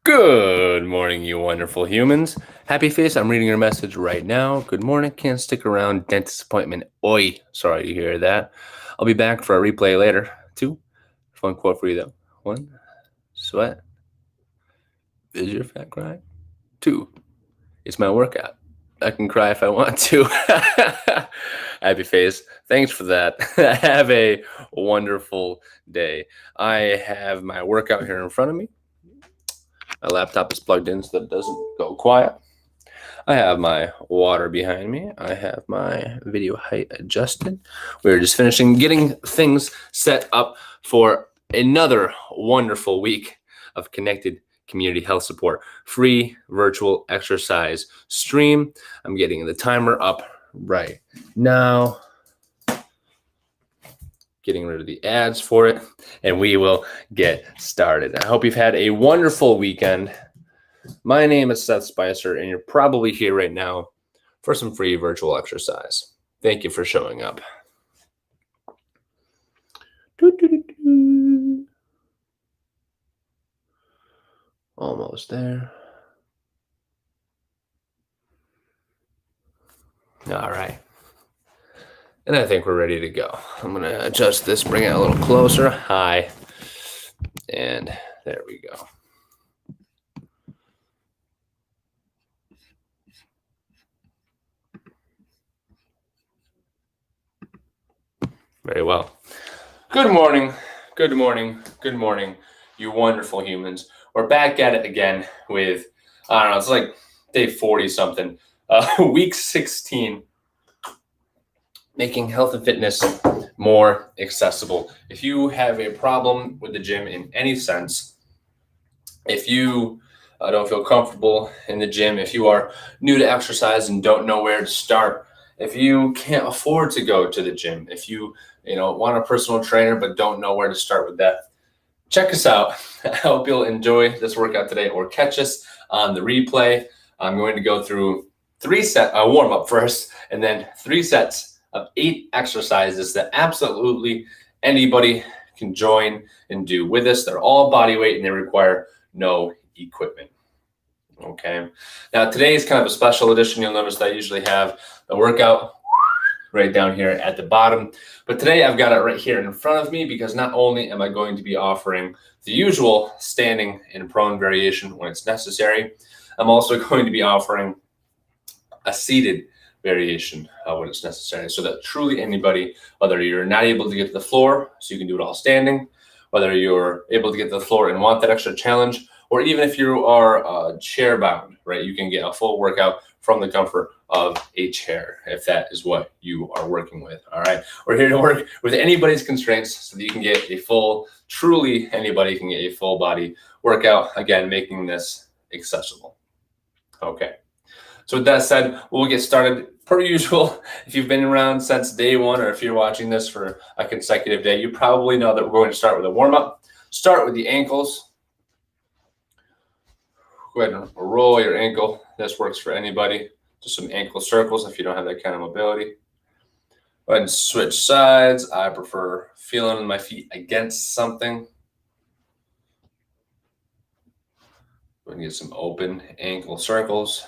Good morning, you wonderful humans. Happy face, I'm reading your message right now. Good morning, can't stick around, dentist appointment. Oi, sorry to hear that. I'll be back for a replay later. 2, fun quote for you though. 1, sweat is your fat cry. 2, it's my workout. I can cry if I want to. Happy face. Thanks for that. Have a wonderful day. I have my workout here in front of me. My laptop is plugged in so that it doesn't go quiet. I have my water behind me. I have my video height adjusted. We're just finishing getting things set up for another wonderful week of connected community health support. Free virtual exercise stream. I'm getting the timer up right now. Getting rid of the ads for it, and we will get started. I hope you've had a wonderful weekend. My name is Seth Spicer, and you're probably here right now for some free virtual exercise. Thank you for showing up. Almost there. All right. And I think we're ready to go. I'm going to adjust this, bring it a little closer. Hi. And there we go. Very well. Good morning, good morning, good morning, you wonderful humans. We're back at it again with, I don't know, it's like day 40 something, week 16, making health and fitness more accessible. If you have a problem with the gym in any sense, if you don't feel comfortable in the gym, if you are new to exercise and don't know where to start, if you can't afford to go to the gym, if you want a personal trainer but don't know where to start with that, check us out. I hope you'll enjoy this workout today or catch us on the replay. I'm going to go through a warm-up first, and then 3 sets of 8 exercises that absolutely anybody can join and do with us. They're all body weight and they require no equipment. Okay. Now today is kind of a special edition. You'll notice that I usually have the workout right down here at the bottom, but today I've got it right here in front of me because not only am I going to be offering the usual standing and prone variation when it's necessary, I'm also going to be offering a seated variation when it's necessary, so that truly anybody, whether you're not able to get to the floor so you can do it all standing, whether you're able to get to the floor and want that extra challenge, or even if you are chair bound, right, you can get a full workout from the comfort of a chair if that is what you are working with. All right, we're here to work with anybody's constraints so that you can get a full, truly anybody can get a full body workout, again making this accessible. Okay, so with that said, we'll get started. Per usual, if you've been around since day one, or if you're watching this for a consecutive day, you probably know that we're going to start with a warm-up. Start with the ankles. Go ahead and roll your ankle. This works for anybody. Just some ankle circles if you don't have that kind of mobility. Go ahead and switch sides. I prefer feeling my feet against something. Go ahead and get some open ankle circles.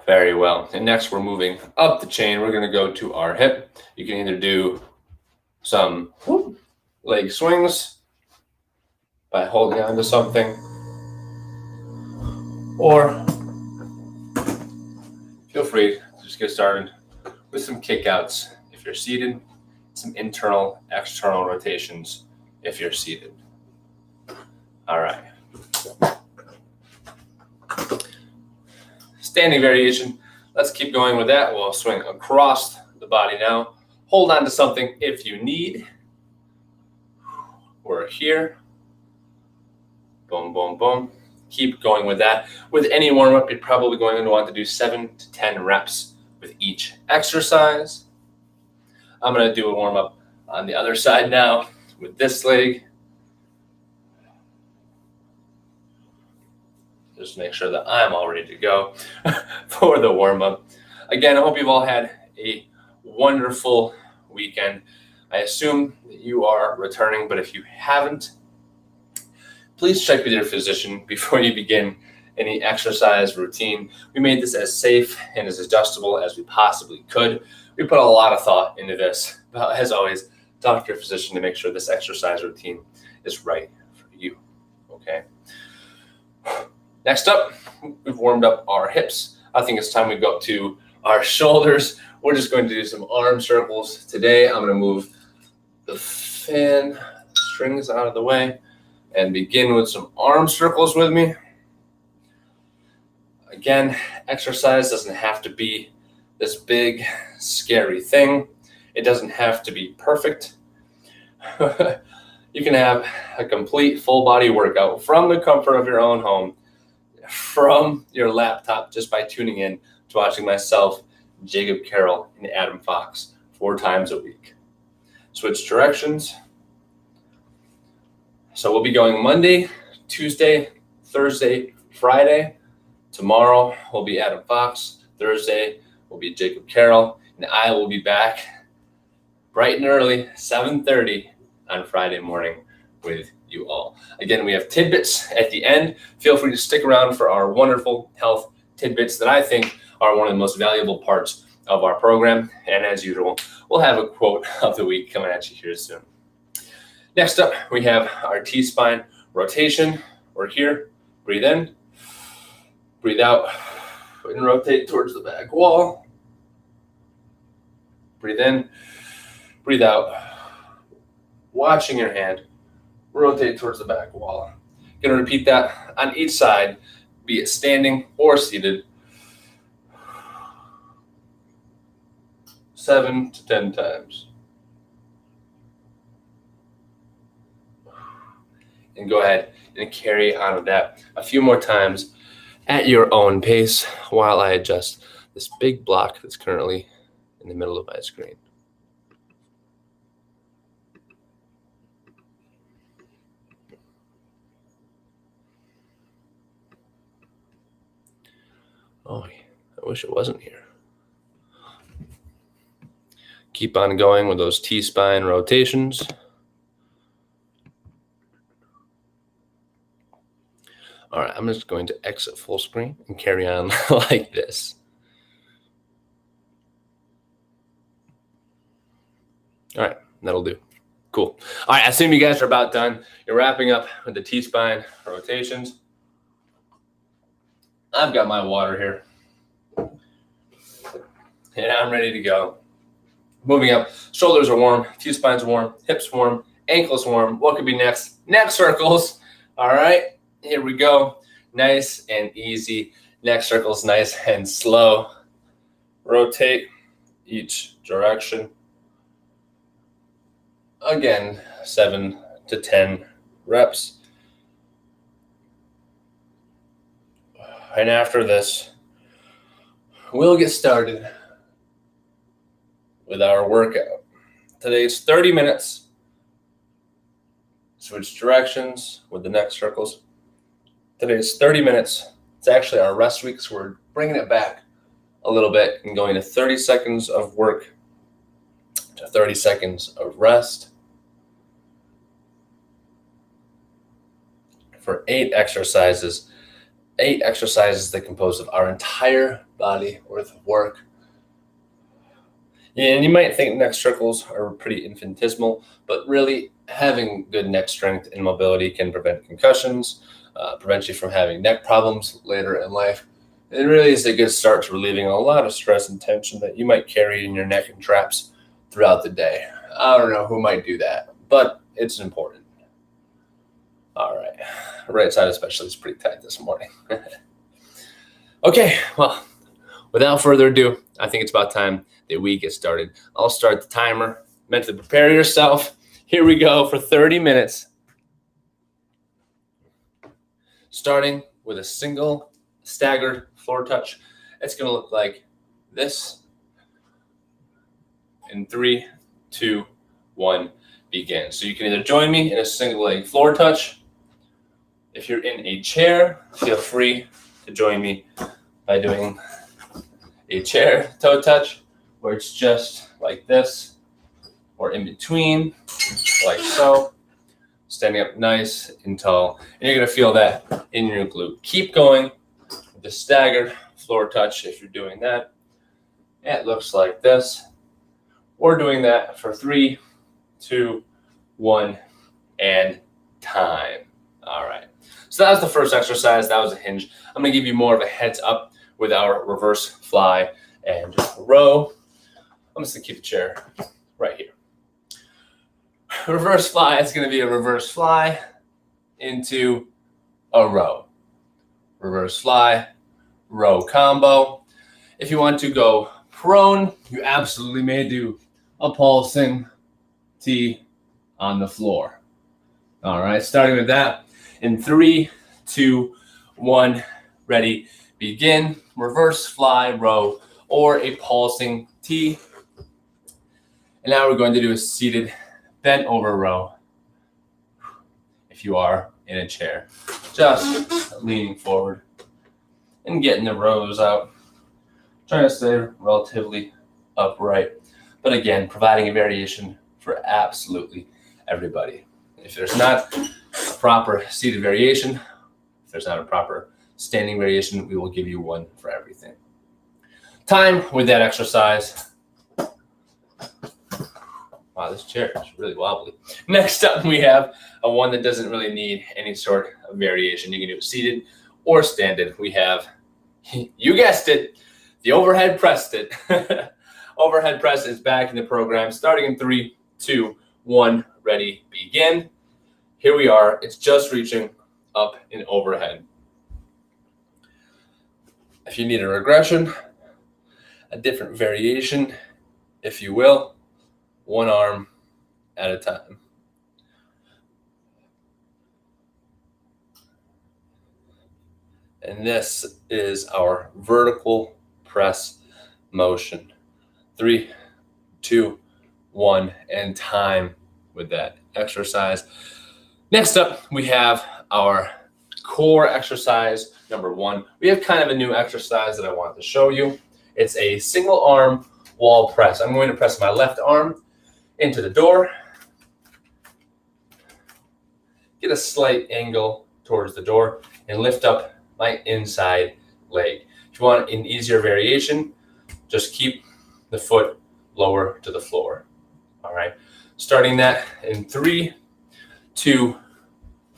Very well. And next we're moving up the chain. We're going to go to our hip. You can either do some leg swings by holding on to something, or feel free to just get started with some kickouts if you're seated, some internal, external rotations if you're seated. All right. Standing variation. Let's keep going with that. We'll swing across the body now. Hold on to something if you need. We're here. Boom, boom, boom. Keep going with that. With any warm-up, you're probably going to want to do 7 to 10 reps with each exercise. I'm going to do a warm-up on the other side now with this leg. Just make sure that I'm all ready to go for the warm-up. Again, I hope you've all had a wonderful weekend. I assume that you are returning, but if you haven't, please check with your physician before you begin any exercise routine. We made this as safe and as adjustable as we possibly could. We put a lot of thought into this, but as always, talk to your physician to make sure this exercise routine is right for you, okay? Next up, we've warmed up our hips. I think it's time we go up to our shoulders. We're just going to do some arm circles today. I'm going to move the fan strings out of the way and begin with some arm circles with me. Again, exercise doesn't have to be this big, scary thing. It doesn't have to be perfect. You can have a complete full body workout from the comfort of your own home, from your laptop, just by tuning in to watching myself, Jacob Carroll, and Adam Fox 4 times a week. Switch directions. So we'll be going Monday, Tuesday, Thursday, Friday. Tomorrow will be Adam Fox. Thursday will be Jacob Carroll. And I will be back bright and early, 7:30 on Friday morning with you all. Again, we have tidbits at the end. Feel free to stick around for our wonderful health tidbits that I think are one of the most valuable parts of our program. And as usual, we'll have a quote of the week coming at you here soon. Next up, we have our T-spine rotation. We're here. Breathe in, breathe out, and rotate towards the back wall. Breathe in, breathe out. Watching your hand rotate towards the back wall. Going to repeat that on each side, be it standing or seated, 7 to 10 times. And go ahead and carry on with that a few more times at your own pace while I adjust this big block that's currently in the middle of my screen. Oh, I wish it wasn't here. Keep on going with those T-spine rotations. All right, I'm just going to exit full screen and carry on like this. All right, that'll do. Cool. All right, I assume you guys are about done. You're wrapping up with the T-spine rotations. I've got my water here. And I'm ready to go. Moving up, shoulders are warm, T-spine's warm, hips warm, ankles warm. What could be next? Neck circles. All right, here we go. Nice and easy. Neck circles, nice and slow. Rotate each direction. Again, 7 to 10 reps. And after this, we'll get started with our workout. Today's 30 minutes. Switch directions with the neck circles. Today's 30 minutes. It's actually our rest week, so we're bringing it back a little bit and going to 30 seconds of work to 30 seconds of rest for 8 exercises. 8 exercises that compose of our entire body worth of work. And you might think neck circles are pretty infinitesimal, but really having good neck strength and mobility can prevent concussions, prevent you from having neck problems later in life. It really is a good start to relieving a lot of stress and tension that you might carry in your neck and traps throughout the day. I don't know who might do that, but it's important. All right. Right side especially is pretty tight this morning. Okay, well, without further ado, I think it's about time that we get started. I'll start the timer. Mentally prepare yourself. Here we go for 30 minutes. Starting with a single staggered floor touch. It's going to look like this. In 3, 2, 1, begin. So you can either join me in a single leg floor touch. If you're in a chair, feel free to join me by doing a chair toe touch, where it's just like this, or in between, like so. Standing up nice and tall. And you're going to feel that in your glute. Keep going with the staggered floor touch if you're doing that. It looks like this. We're doing that for 3, 2, 1, and time. All right. So that was the first exercise. That was a hinge. I'm going to give you more of a heads up with our reverse fly and row. I'm just going to keep the chair right here. Reverse fly is going to be a reverse fly into a row. Reverse fly, row combo. If you want to go prone, you absolutely may do a pulsing T on the floor. All right, starting with that in 3, 2, 1, ready, begin. Reverse fly, row, or a pulsing T. And now we're going to do a seated bent over row. If you are in a chair, just leaning forward and getting the rows out. Trying to stay relatively upright, but again, providing a variation for absolutely everybody. If there's not a proper seated variation, if there's not a proper standing variation, we will give you one for everything. Time with that exercise. Wow, this chair is really wobbly. Next up, we have a one that doesn't really need any sort of variation. You can do it seated or standing. We have, you guessed it, the overhead pressed it. Overhead press is back in the program. Starting in 3, 2, 1, ready, begin. Here we are. It's just reaching up and overhead. If you need a regression, a different variation, if you will, one arm at a time. And this is our vertical press motion. 3, 2, 1, and time with that exercise. Next up, we have our core exercise number 1. We have kind of a new exercise that I want to show you. It's a single arm wall press. I'm going to press my left arm into the door. Get a slight angle towards the door and lift up my inside leg. If you want an easier variation, just keep the foot lower to the floor. All right. Starting that in 3, 2,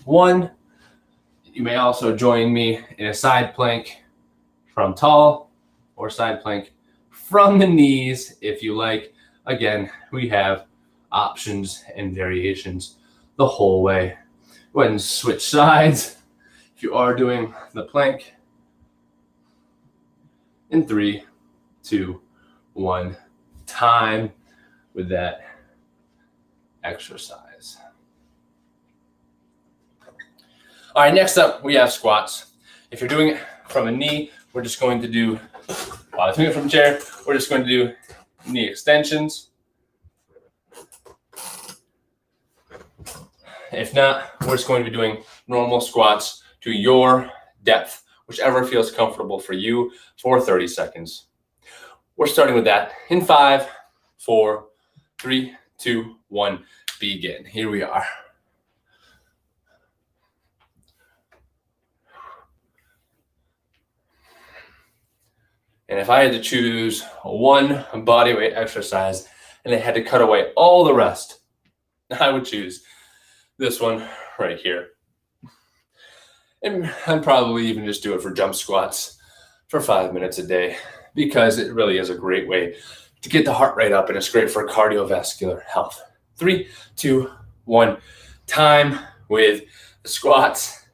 1. You may also join me in a side plank from tall or side plank from the knees if you like. Again, we have options and variations the whole way. Go ahead and switch sides if you are doing the plank. In 3, 2, 1, time with that exercise. All right, next up, we have squats. If you're doing it from a knee, we're just going to do, while doing it from a chair, we're just going to do knee extensions. If not, we're just going to be doing normal squats to your depth, whichever feels comfortable for you, for 30 seconds. We're starting with that in 5, 4, 3, 2, 1, begin. Here we are. And if I had to choose one body weight exercise and I had to cut away all the rest, I would choose this one right here. And I'd probably even just do it for jump squats for 5 minutes a day, because it really is a great way to get the heart rate up, and it's great for cardiovascular health. 3, 2, 1, time with the squats.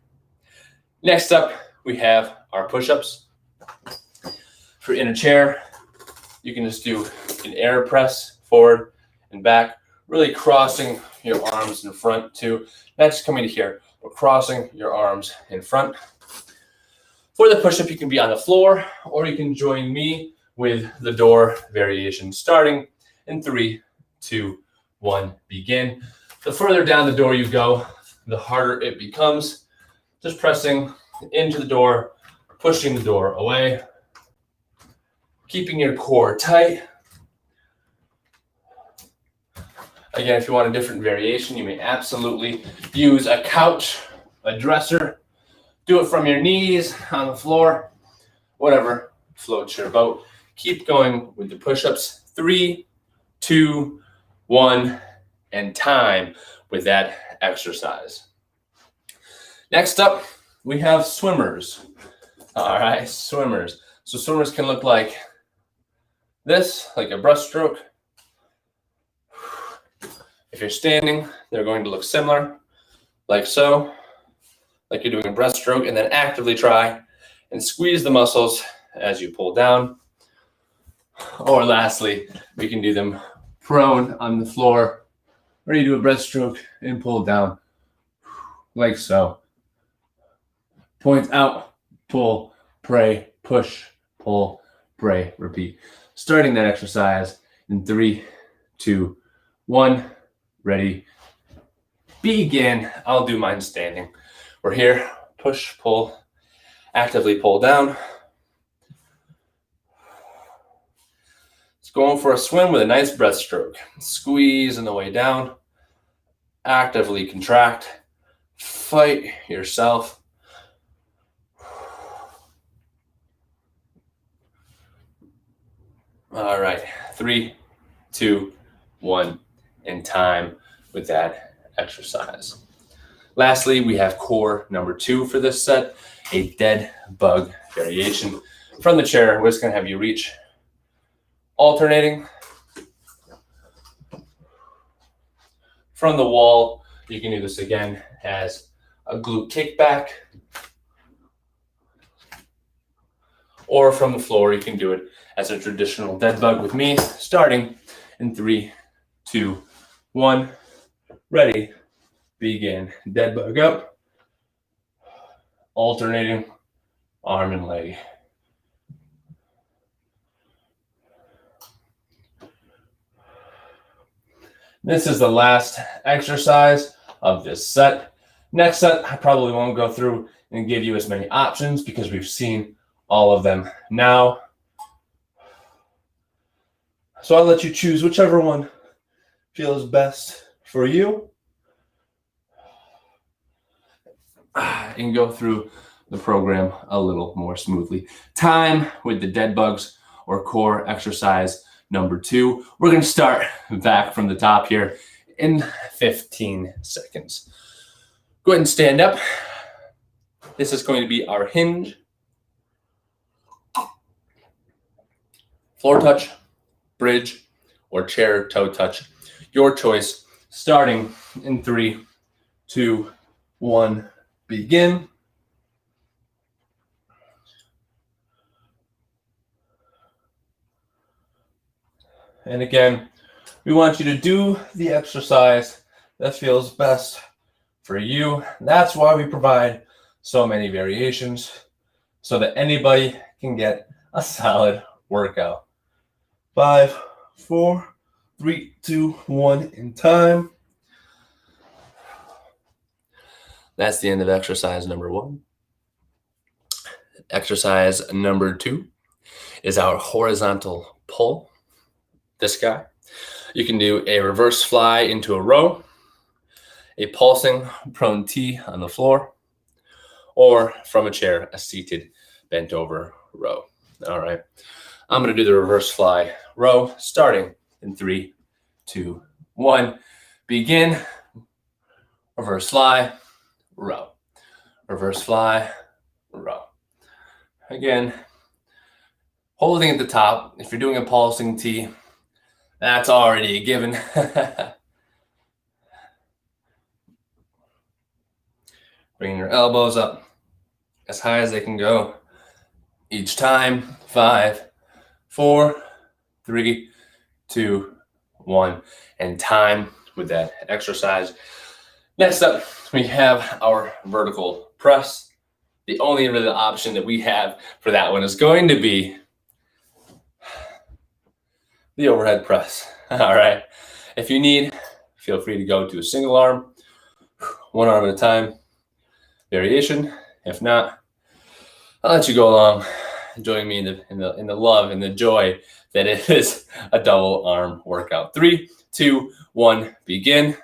Next up, we have our push-ups. If you're in a chair, you can just do an air press forward and back, really crossing your arms in front too. Not just coming to here, but crossing your arms in front. For the push-up, you can be on the floor, or you can join me with the door variation, starting in 3, 2, 1, begin. The further down the door you go, the harder it becomes. Just pressing into the door, pushing the door away, keeping your core tight. Again, if you want a different variation, you may absolutely use a couch, a dresser. Do it from your knees on the floor, whatever floats your boat. Keep going with the push-ups. 3, 2, 1, and time with that exercise. Next up, we have swimmers. All right, swimmers. So swimmers can look like this, like a breaststroke. If you're standing, they're going to look similar, like so, like you're doing a breaststroke, and then actively try and squeeze the muscles as you pull down. Or lastly, we can do them prone on the floor, or you do a breaststroke and pull down, like so. Point out, pull, pray, push, pull, pray, repeat. Starting that exercise in 3, 2, 1. Ready, begin. I'll do mine standing. We're here, push, pull, actively pull down. It's going for a swim with a nice breaststroke. Squeeze on the way down, actively contract, fight yourself. All right, 3, 2, 1. And time with that exercise. Lastly, we have core number 2 for this set, a dead bug variation. From the chair, we're just going to have you reach, alternating. From the wall, you can do this again as a glute kickback. Or from the floor, you can do it as a traditional dead bug with me, starting in 3, 2, 1, ready, begin. Dead bug up, alternating arm and leg. This is the last exercise of this set. Next set, I probably won't go through and give you as many options because we've seen all of them now. So I'll let you choose whichever one feels best for you, and go through the program a little more smoothly. Time with the dead bugs or core exercise number 2. We're going to start back from the top here in 15 seconds. Go ahead and stand up. This is going to be our hinge. Floor touch, bridge, or chair toe touch. Your choice, starting in 3, 2, 1, begin. And again, we want you to do the exercise that feels best for you. That's why we provide so many variations, so that anybody can get a solid workout. 5, 4, 3, 2, 1, in time. That's the end of exercise number 1. Exercise number 2 is our horizontal pull. This guy. You can do a reverse fly into a row, a pulsing prone T on the floor, or from a chair, a seated bent over row. All right. I'm going to do the reverse fly row, starting in 3, 2, 1. Begin. Reverse fly, row. Reverse fly, row. Again, holding at the top. If you're doing a pulsing T, that's already a given. Bring your elbows up as high as they can go each time. 5, 4, 3, 2, 1, and time with that exercise. Next up, we have our vertical press. The only really option that we have for that one is going to be the overhead press. All right. If you need, feel free to go to a single arm, one arm at a time variation. If not, I'll let you go along join me in the love and the joy that it is a double arm workout. 3, 2, 1, begin.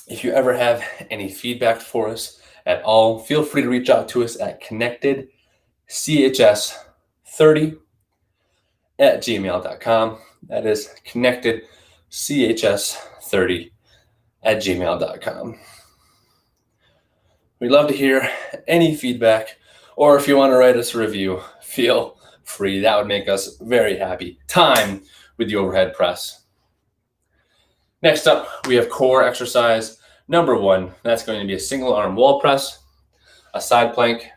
If you ever have any feedback for us at all, feel free to reach out to us at ConnectedCHS30@gmail.com. That is ConnectedCHS30@gmail.com. We'd love to hear any feedback, or if you want to write us a review, feel free. That would make us very happy. Time with the overhead press. Next up, we have core exercise number 1. That's going to be a single arm wall press, a side plank,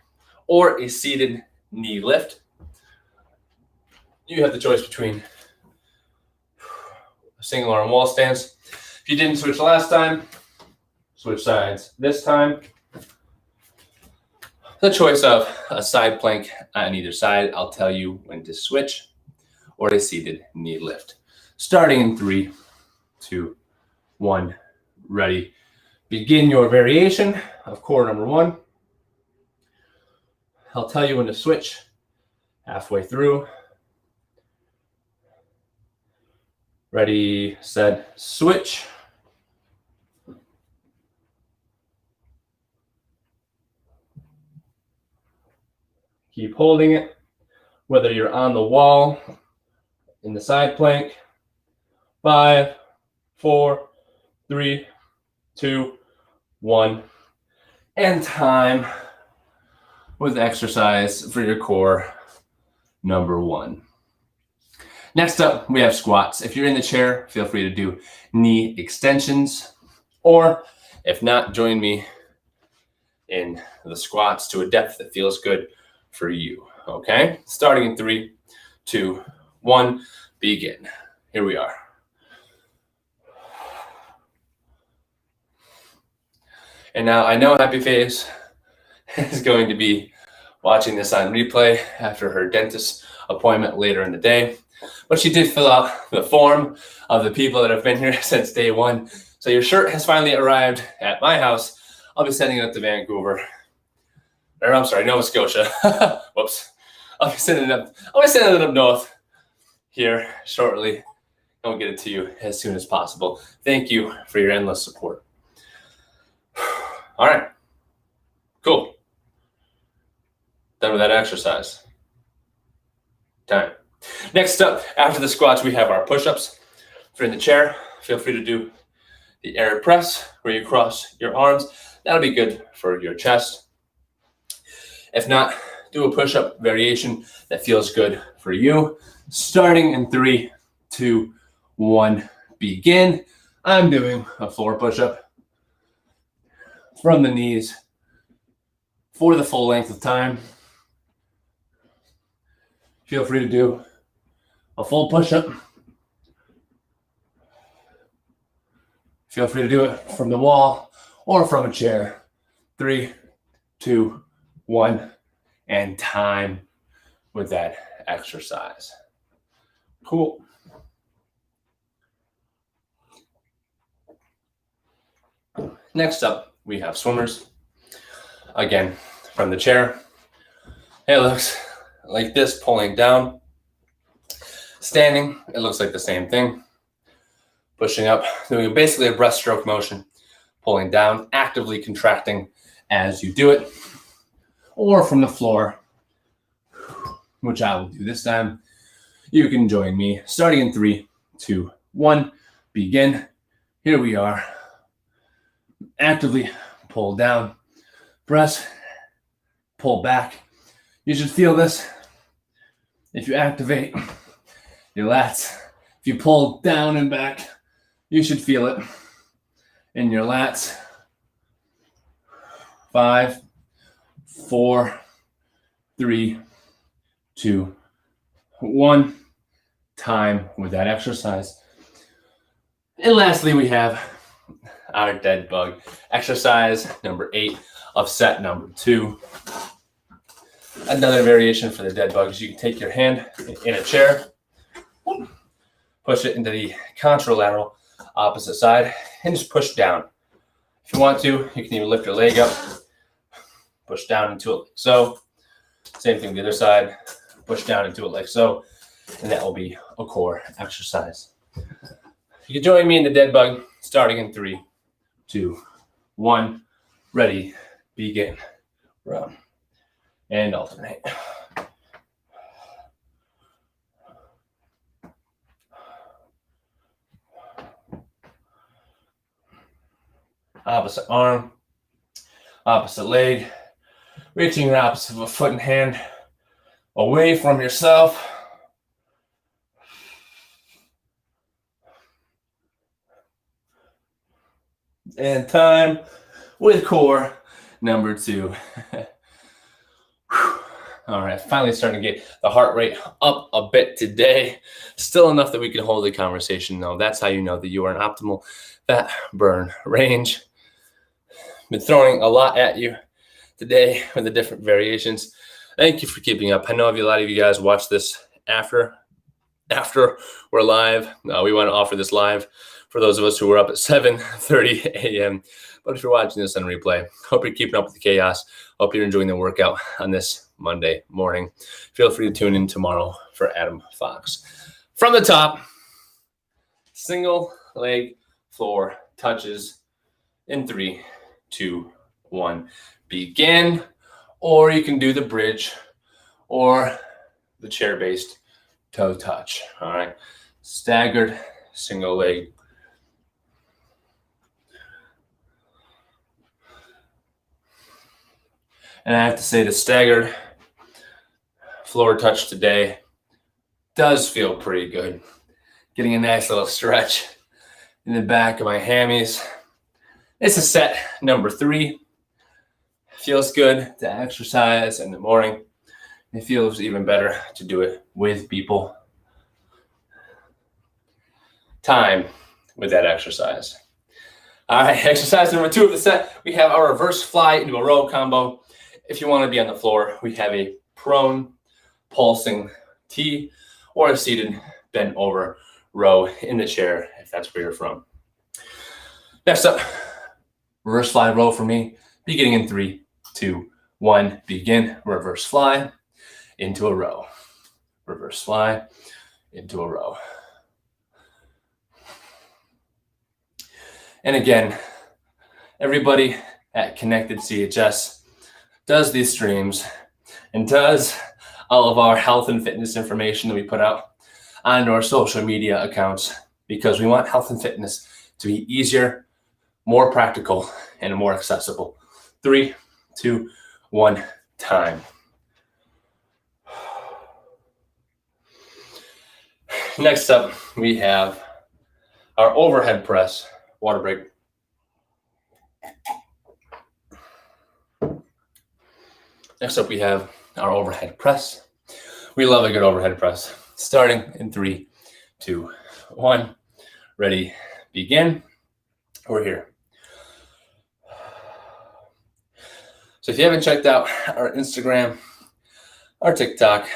or a seated knee lift. You have the choice between a single arm wall stance. If you didn't switch last time, switch sides this time. The choice of a side plank on either side. I'll tell you when to switch, or a seated knee lift. Starting in 3, 2, 1, ready. Begin your variation of core number 1. I'll tell you when to switch halfway through. Ready, set, switch. Keep holding it, whether you're on the wall, in the side plank. 5, 4, 3, 2, 1, and time with exercise for your core number 1. Next up, we have squats. If you're in the chair, feel free to do knee extensions, or if not, join me in the squats to a depth that feels good for you. Okay, starting in 3, 2, 1, begin. Here we are. And now I know Happy Face is going to be watching this on replay after her dentist appointment later in the day, but she did fill out the form of the people that have been here since day 1. So your shirt has finally arrived at my house. I'll be sending it up to Vancouver. Or I'm sorry, Nova Scotia. Whoops. I'll be sending it up north here shortly. And we'll get it to you as soon as possible. Thank you for your endless support. All right. Cool. Done with that exercise. Time. Next up, after the squats, we have our push-ups. If you're in the chair, feel free to do the air press where you cross your arms. That'll be good for your chest. If not, do a push-up variation that feels good for you. Starting in 3, 2, 1, begin. I'm doing a floor push-up from the knees for the full length of time. Feel free to do a full push-up. Feel free to do it from the wall or from a chair. 3, 2, 1, and time with that exercise. Cool. Next up, we have swimmers. Again, from the chair. It looks like this, pulling down. Standing, it looks like the same thing. Pushing up, doing basically a breaststroke motion. Pulling down, actively contracting as you do it. Or from the floor, which I will do this time. You can join me. Starting in 3, 2, 1, begin. Here we are. Actively pull down, press, pull back. You should feel this if you activate your lats. If you pull down and back, you should feel it in your lats. 5, 4, 3, 2, 1. Time with that exercise. And lastly, we have our dead bug exercise number 8 of set number 2. Another variation for the dead bug is you can take your hand in a chair, push it into the contralateral opposite side, and just push down. If you want to, you can even lift your leg up push down into it like so. Same thing the other side, push down into it like so, and that will be a core exercise. You can join me in the dead bug starting in 3, 2, 1. Ready, begin, run, and alternate. Opposite arm, opposite leg, reaching your opposite of a foot and hand away from yourself. And time with core number 2. All right, finally starting to get the heart rate up a bit today. Still enough that we can hold the conversation though. That's how you know that you are in optimal fat burn range. Been throwing a lot at you today with the different variations. Thank you for keeping up. I know a lot of you guys watch this after we're live. We want to offer this live for those of us who were up at 7:30 a.m. But if you're watching this on replay, hope you're keeping up with the chaos. Hope you're enjoying the workout on this Monday morning. Feel free to tune in tomorrow for Adam Fox. From the top, single leg floor touches in 3, 2, 1. Begin, or you can do the bridge or the chair-based toe touch. All right, staggered single leg. And I have to say the staggered floor touch today does feel pretty good. Getting a nice little stretch in the back of my hammies. This is set number 3. Feels good to exercise in the morning. It feels even better to do it with people. Time with that exercise. All right, exercise number 2 of the set. We have our reverse fly into a row combo. If you want to be on the floor, we have a prone pulsing T or a seated bent over row in the chair if that's where you're from. Next up, reverse fly row for me, beginning in 3, 2, 1. Begin, reverse fly into a row. Reverse fly into a row. And again, everybody at ConnectedCHS does these streams and does all of our health and fitness information that we put out on our social media accounts because we want health and fitness to be easier, more practical, and more accessible. 3, 2, 1, time. Next up, we have our overhead press, water break. Next up, we have our overhead press. We love a good overhead press. Starting in 3, 2, 1. Ready, begin. We're here. So if you haven't checked out our Instagram, our TikTok,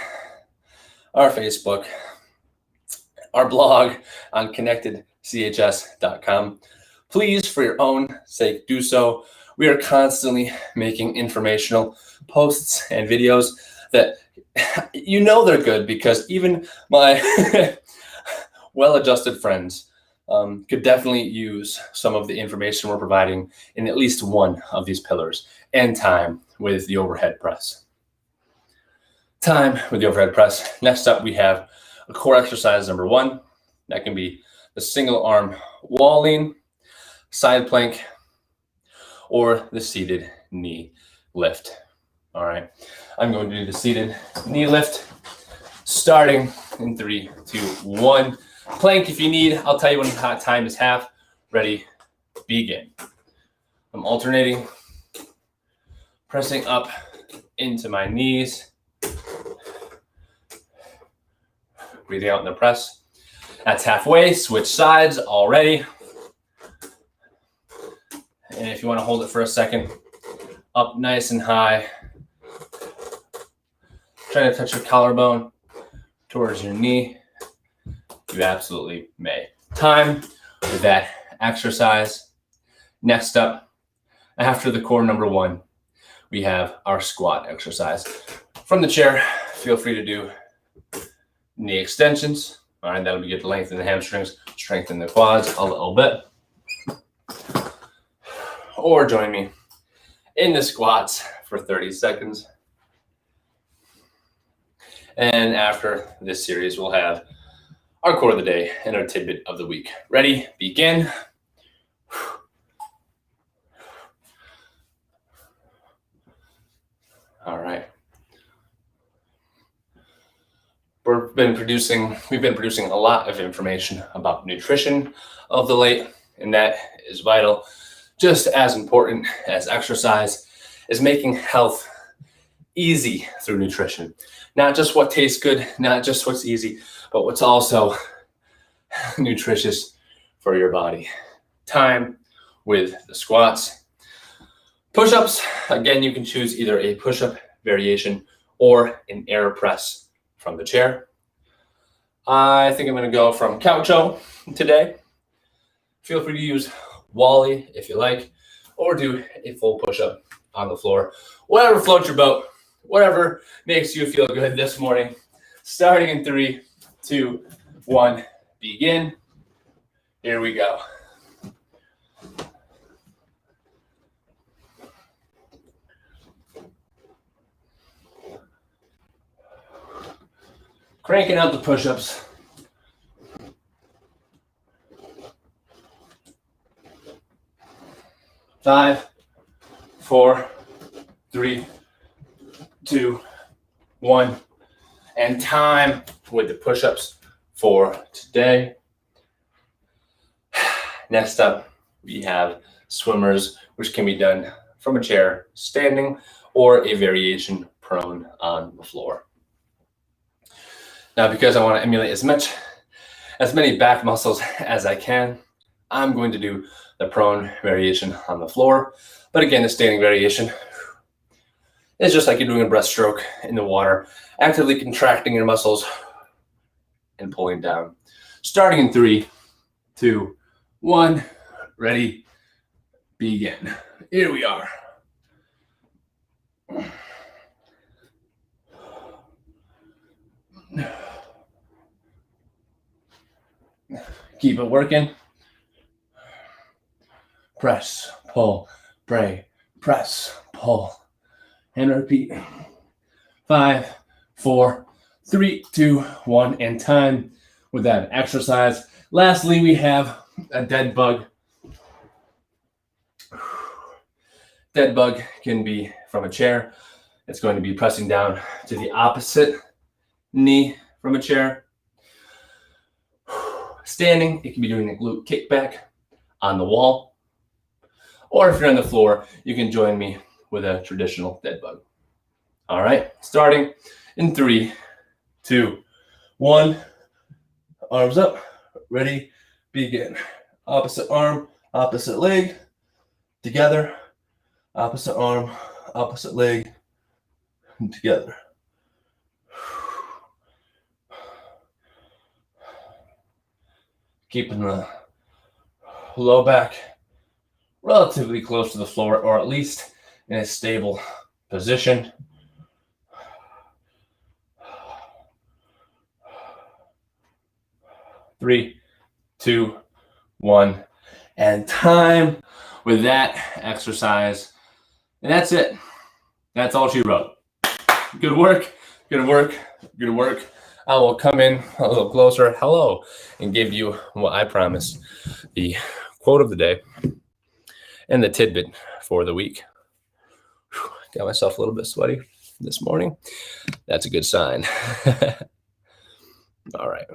our Facebook, our blog on ConnectedCHS.com, please, for your own sake, do so. We are constantly making informational posts and videos that you know they're good because even my well-adjusted friends could definitely use some of the information we're providing in at least one of these pillars, and time with the overhead press. Time with the overhead press. Next up, we have a core exercise number 1. That can be the single arm wall lean, side plank, or the seated knee lift. All right, I'm going to do the seated knee lift starting in 3, 2, 1. Plank if you need. I'll tell you when time is half. Ready, begin. I'm alternating, pressing up into my knees, breathing out in the press. That's halfway. Switch sides already. And if you want to hold it for a second, up nice and high. Trying to touch your collarbone towards your knee. You absolutely may. Time with that exercise. Next up, after the core number 1, we have our squat exercise. From the chair, feel free to do knee extensions. All right, that'll be good to lengthen the hamstrings, strengthen the quads a little bit. Or join me in the squats for 30 seconds. And after this series, we'll have our quote of the day and our tidbit of the week. Ready? Begin. All right. We've been producing a lot of information about nutrition of the late, and that is vital. Just as important as exercise is making health easy through nutrition. Not just what tastes good, not just what's easy, but what's also nutritious for your body. Time with the squats. Push-ups, again, you can choose either a push-up variation or an air press from the chair. I think I'm going to go from Coucho today. Feel free to use Wally if you like, or do a full push-up on the floor. Whatever floats your boat, whatever makes you feel good this morning. Starting in 3, 2, 1, begin. Here we go. Cranking out the push-ups. Five, 4, 3, 2, 1, and time with the push-ups for today. Next up, we have swimmers, which can be done from a chair, standing, or a variation prone on the floor. Now, because I want to emulate as many back muscles as I can, I'm going to do the prone variation on the floor. But again, the standing variation is just like you're doing a breaststroke in the water, actively contracting your muscles and pulling down. Starting in 3, 2, 1, ready, begin. Here we are. Keep it working. Press, pull, pray, press, pull, and repeat. 5, 4, 3, 2, 1, and time with that exercise. Lastly, we have a dead bug. Dead bug can be from a chair. It's going to be pressing down to the opposite knee from a chair. Standing, it can be doing a glute kickback on the wall. Or if you're on the floor, you can join me with a traditional dead bug. All right, starting in 3, 2, 1. Arms up, ready, begin. Opposite arm, opposite leg, together. Opposite arm, opposite leg, together. Keeping the low back relatively close to the floor, or at least in a stable position. Three, 2, 1, and time with that exercise. And that's it. That's all she wrote. Good work, good work, good work. I will come in a little closer, hello, and give you what I promised, the quote of the day and the tidbit for the week. Got myself a little bit sweaty this morning. That's a good sign. All right,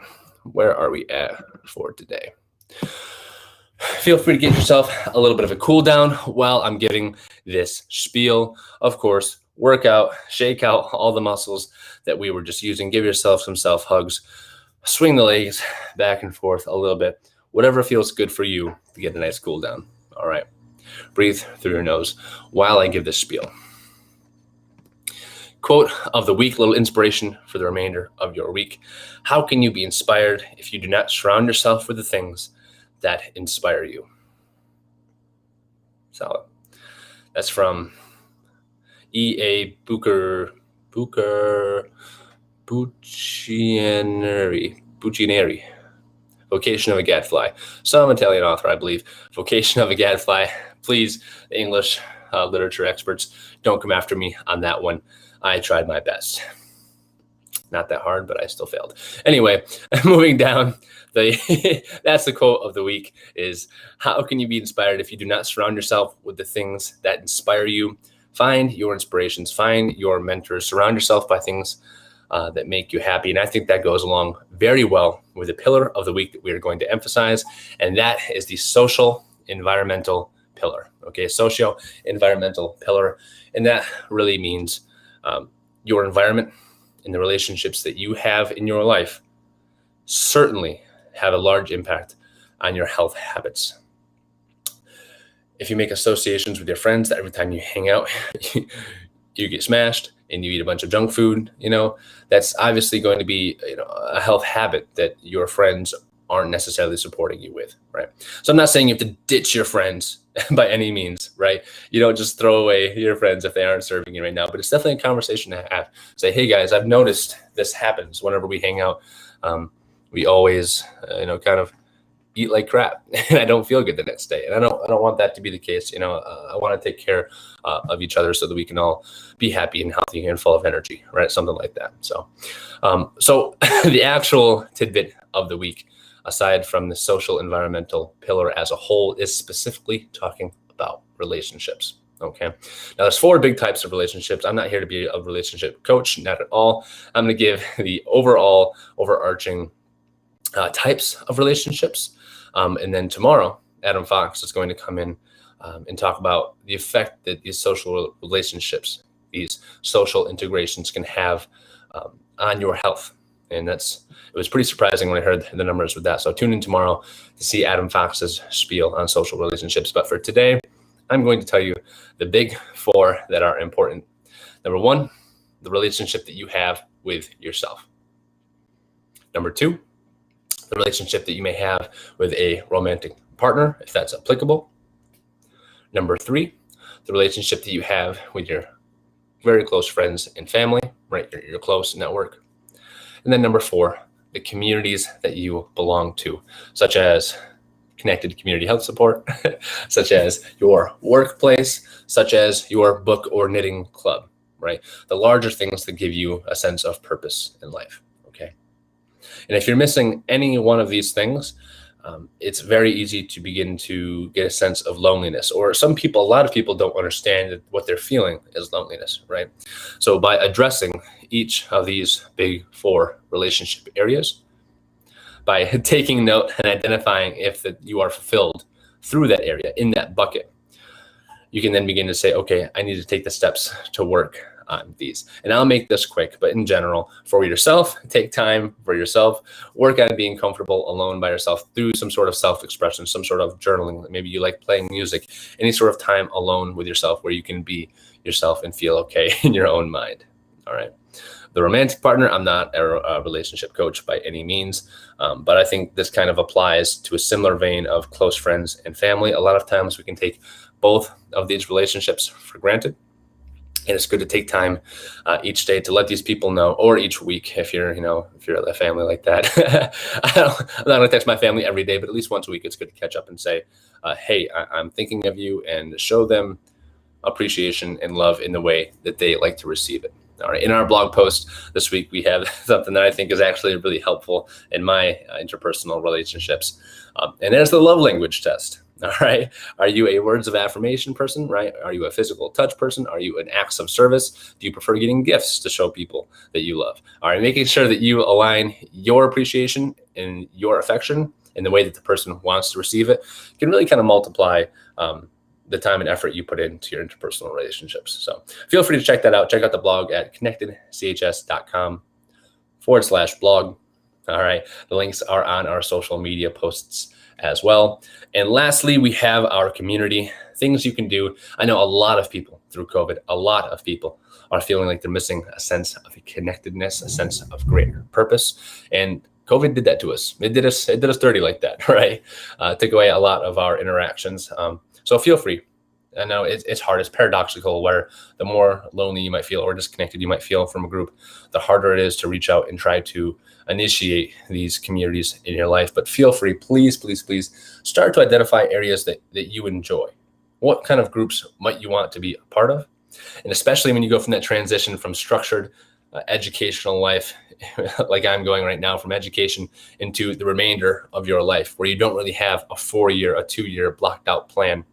where are we at for today? Feel free to get yourself a little bit of a cool down while I'm giving this spiel. Of course, work out, shake out all the muscles that we were just using. Give yourself some self hugs. Swing the legs back and forth a little bit. Whatever feels good for you to get a nice cool down. All right. Breathe through your nose while I give this spiel. Quote of the week, little inspiration for the remainder of your week. How can you be inspired if you do not surround yourself with the things that inspire you? Solid. That's from E.A. Buccianeri. Vocation of a Gadfly. Some Italian author, I believe. Vocation of a Gadfly. Please, English literature experts, don't come after me on that one. I tried my best. Not that hard, but I still failed. Anyway, moving down, that's the quote of the week is, how can you be inspired if you do not surround yourself with the things that inspire you? Find your inspirations, find your mentors, surround yourself by things that make you happy. And I think that goes along very well with the pillar of the week that we are going to emphasize, and that is the social environmental pillar. Okay, socio-environmental pillar. And that really means your environment and the relationships that you have in your life certainly have a large impact on your health habits. If you make associations with your friends that every time you hang out, you get smashed and you eat a bunch of junk food, that's obviously going to be, a health habit that your friends aren't necessarily supporting you with, right? So I'm not saying you have to ditch your friends by any means, right? You don't just throw away your friends if they aren't serving you right now, but it's definitely a conversation to have. Say, hey guys, I've noticed this happens whenever we hang out. We always, kind of eat like crap, and I don't feel good the next day. And I don't want that to be the case. I want to take care of each other so that we can all be happy and healthy and full of energy, right? Something like that. So the actual tidbit of the week, aside from the social environmental pillar as a whole, is specifically talking about relationships. Okay. Now there's 4 big types of relationships. I'm not here to be a relationship coach, not at all. I'm going to give the overarching types of relationships. And then tomorrow, Adam Fox is going to come in and talk about the effect that these social relationships, these social integrations can have on your health. And it was pretty surprising when I heard the numbers with that. So tune in tomorrow to see Adam Fox's spiel on social relationships. But for today, I'm going to tell you the big 4 that are important. Number 1, the relationship that you have with yourself. Number 2, the relationship that you may have with a romantic partner, if that's applicable. Number 3, the relationship that you have with your very close friends and family, right? Your close network. And then number 4, the communities that you belong to, such as Connected Community Health Support, such as your workplace, such as your book or knitting club, right? The larger things that give you a sense of purpose in life, okay? And if you're missing any one of these things, it's very easy to begin to get a sense of loneliness, or a lot of people don't understand that what they're feeling is loneliness, right? So by addressing each of these big 4 relationship areas, by taking note and identifying if you are fulfilled through that area, in that bucket, you can then begin to say, okay, I need to take the steps to work on these. And I'll make this quick, but in general, for yourself, take time for yourself, work on being comfortable alone by yourself through some sort of self-expression, some sort of journaling. Maybe you like playing music, any sort of time alone with yourself where you can be yourself and feel okay in your own mind. All right. The romantic partner, I'm not a relationship coach by any means, but I think this kind of applies to a similar vein of close friends and family. A lot of times we can take both of these relationships for granted. And it's good to take time each day to let these people know, or each week if you're a family like that. I'm not going to text my family every day, but at least once a week, it's good to catch up and say, hey, I'm thinking of you, and show them appreciation and love in the way that they like to receive it. All right. In our blog post this week, we have something that I think is actually really helpful in my interpersonal relationships. And there's the love language test. All right. Are you a words of affirmation person, right? Are you a physical touch person? Are you an acts of service? Do you prefer getting gifts to show people that you love? All right. Making sure that you align your appreciation and your affection in the way that the person wants to receive it can really kind of multiply the time and effort you put into your interpersonal relationships. So feel free to check that out. Check out the blog at ConnectedCHS.com/blog. All right. The links are on our social media posts as well. And lastly, we have our community, things you can do. I know a lot of people through COVID, a lot of people are feeling like they're missing a sense of connectedness, a sense of greater purpose. And COVID did that to us. It did us dirty like that, right? Took away a lot of our interactions. So feel free, I know it's hard. It's paradoxical where the more lonely you might feel or disconnected you might feel from a group, the harder it is to reach out and try to initiate these communities in your life. But feel free, please, please, please start to identify areas that you enjoy. What kind of groups might you want to be a part of? And especially when you go from that transition from structured educational life, like I'm going right now, from education into the remainder of your life, where you don't really have a 4-year, a 2-year blocked out plan.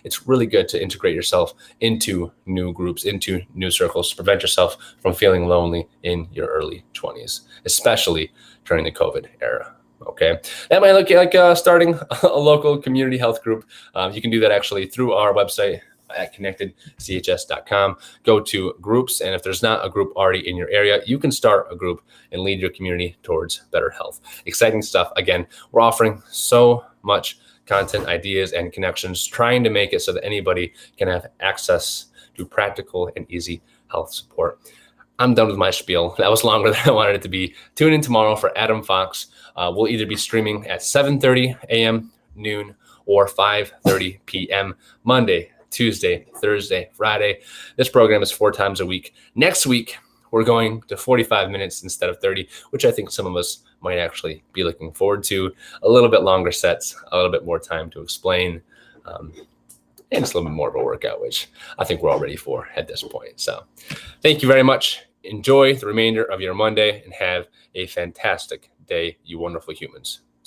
It's really good to integrate yourself into new groups, into new circles, to prevent yourself from feeling lonely in your early 20s, especially during the COVID era. Okay, that might look like starting a local community health group. You can do that actually through our website at ConnectedCHS.com. Go to groups, and if there's not a group already in your area, you can start a group and lead your community towards better health. Exciting stuff. Again, we're offering so much content, ideas, and connections, trying to make it so that anybody can have access to practical and easy health support. I'm done with my spiel. That was longer than I wanted it to be. Tune in tomorrow for Adam Fox. We'll either be streaming at 7:30 a.m., noon, or 5:30 p.m. Monday, Tuesday, Thursday, Friday. This program is 4 times a week. Next week, we're going to 45 minutes instead of 30, which I think some of us might actually be looking forward to. A little bit longer sets, a little bit more time to explain, and it's a little bit more of a workout, which I think we're all ready for at this point. So thank you very much. Enjoy the remainder of your Monday and have a fantastic day, you wonderful humans.